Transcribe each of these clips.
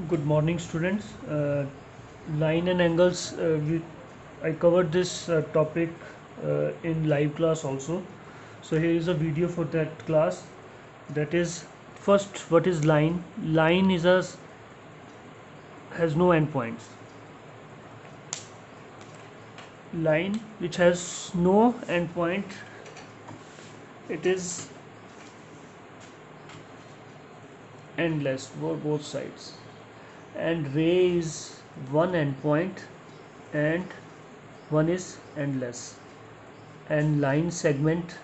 Good morning, students. Line and angles. I covered this topic in live class also. So here is a video for that class. That is, first, what is line? Line has no endpoints. Line which has no endpoint. It is endless for both sides. And ray is one endpoint, and one is endless. And line segment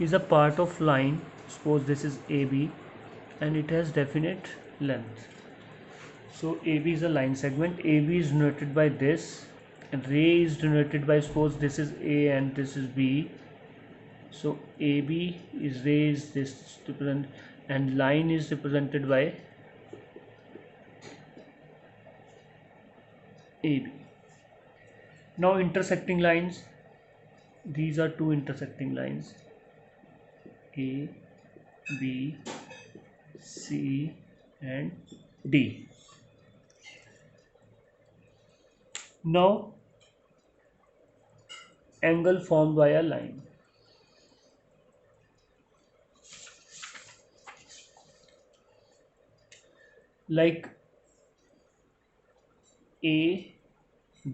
is a part of line. Suppose this is AB and it has definite length. So AB is a line segment. AB is denoted by this, and ray is denoted by, suppose this is A and this is B. So AB is ray is this represent, and line is represented by AB. Now intersecting lines. These are two intersecting lines, A, B, C and D. Now angle formed by a line. Like A,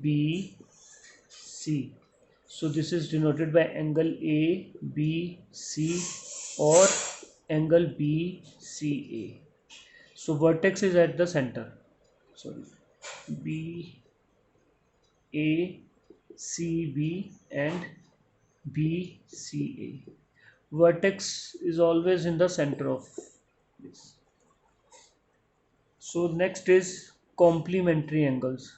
B, C. So this is denoted by angle A, B, C or angle B, C, A. So vertex is at the center. Sorry, B, A, C, B and B, C, A. Vertex is always in the center of this. So next is complementary angles.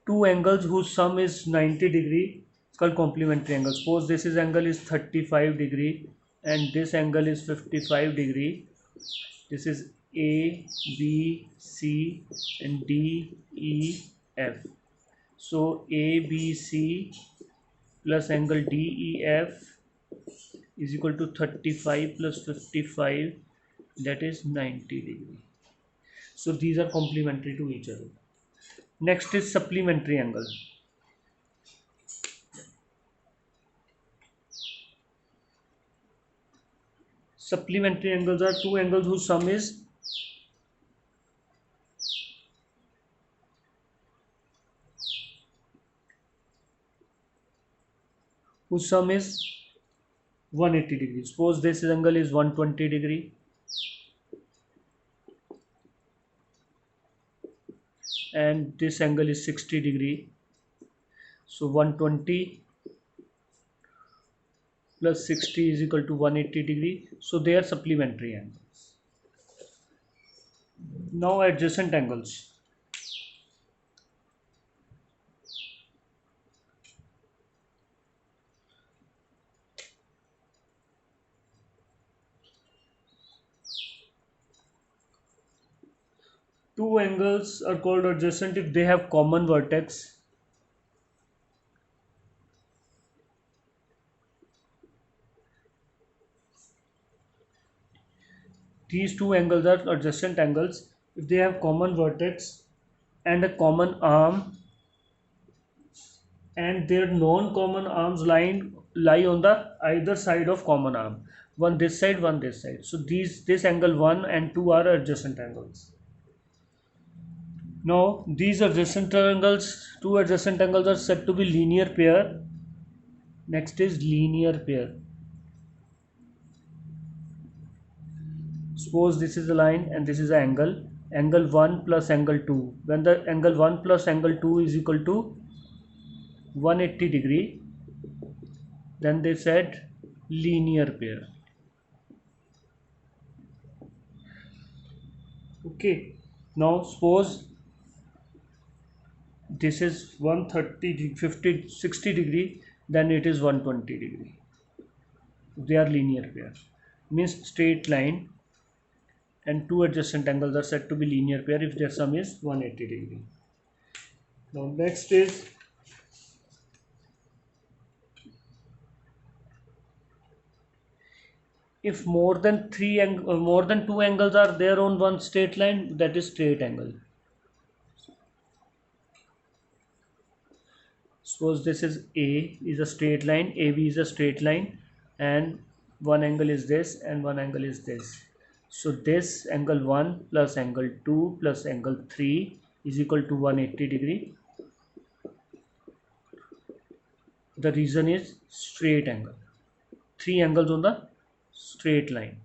Two angles whose sum is 90 degree is called complementary angle. Suppose this is angle is 35 degree and this angle is 55 degree. This is A, B, C and D, E, F. So A, B, C plus angle D, E, F is equal to 35 plus 55, that is 90 degree. So these are complementary to each other. Next is supplementary angle. Supplementary angles are two angles whose sum is whose sum is 180 degrees. Suppose this angle is 120 degree and this angle is 60 degree. So 120 plus 60 is equal to 180 degree. So they are supplementary angles. Now adjacent angles. Two angles are called adjacent if they have common vertex. These two angles are adjacent angles if they have common vertex and a common arm, and their non-common arms lie on the either side of common arm. One this side, one this side. So this angle 1 and 2 are adjacent angles. Now these adjacent angles, two adjacent angles are said to be linear pair. Next is linear pair. Suppose this is a line and this is an angle. Angle 1 plus angle 2. When the angle 1 plus angle 2 is equal to 180 degree, then they said linear pair. Okay. Now suppose this is 130, 50, 60 degree, then it is 120 degree. They are linear pair. Means straight line and two adjacent angles are said to be linear pair if their sum is 180 degree. Now next is if more than two angles are there on one straight line, that is straight angle. Suppose this is A is a straight line, AB is a straight line, and one angle is this and one angle is this. So this angle 1 plus angle 2 plus angle 3 is equal to 180 degree. The reason is straight angle. Three angles on the straight line.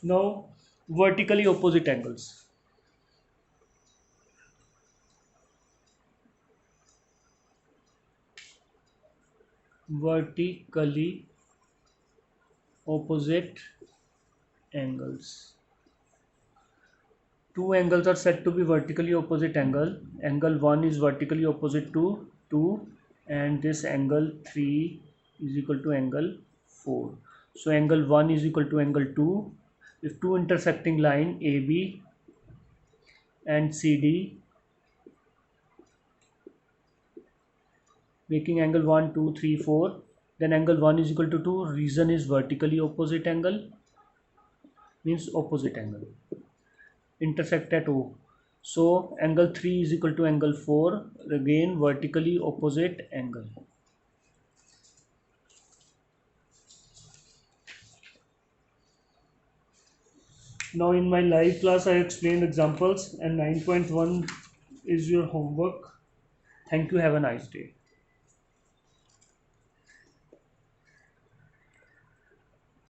Now vertically opposite angles. Vertically opposite angles. Two angles are said to be vertically opposite angle. Angle 1 is vertically opposite to 2, and this angle 3 is equal to angle 4. So angle 1 is equal to angle 2. If two intersecting line AB and CD making angle 1, 2, 3, 4, then angle 1 is equal to 2. Reason is vertically opposite angle, means opposite angle. Intersect at O. So angle 3 is equal to angle 4, again vertically opposite angle. Now in my live class I explained examples, and 9.1 is your homework. Thank you. Have a nice day.